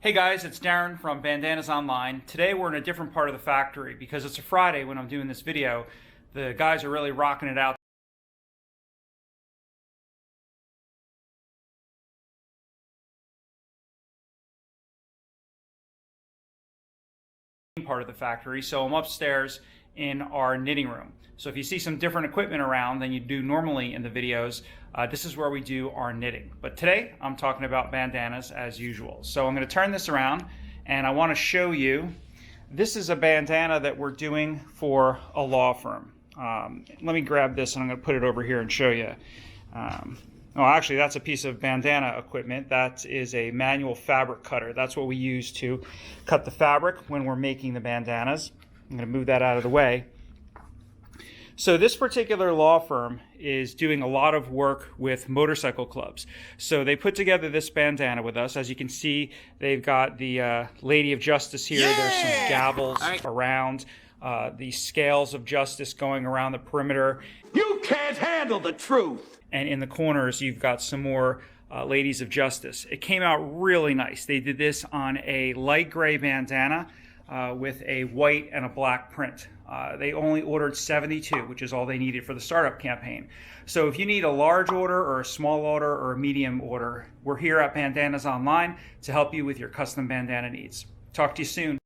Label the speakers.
Speaker 1: Hey guys, it's Darren from Bandanas Online. Today we're in a different part of the factory because it's a Friday when I'm doing this video. The guys are really rocking it out. Part of the factory, so I'm upstairs in our knitting room. So if you see some different equipment around than you do normally in the videos, this is where we do our knitting. But today I'm talking about bandanas as usual. So I'm going to turn this around and I want to show you, this is a bandana that we're doing for a law firm. Let me grab this and I'm going to put it over here and show you. Oh, actually, that's a piece of bandana equipment. That is a manual fabric cutter. That's what we use to cut the fabric when we're making the bandanas. I'm going to move that out of the way. So this particular law firm is doing a lot of work with motorcycle clubs. So they put together this bandana with us. As you can see, they've got the Lady of Justice here. Yeah! There's some gavels around. The scales of justice going around the perimeter.
Speaker 2: You can't handle the truth!
Speaker 1: And in the corners, you've got some more Ladies of Justice. It came out really nice. They did this on a light gray bandana with a white and a black print. They only ordered 72, which is all they needed for the startup campaign. So if you need a large order or a small order or a medium order, we're here at Bandanas Online to help you with your custom bandana needs. Talk to you soon.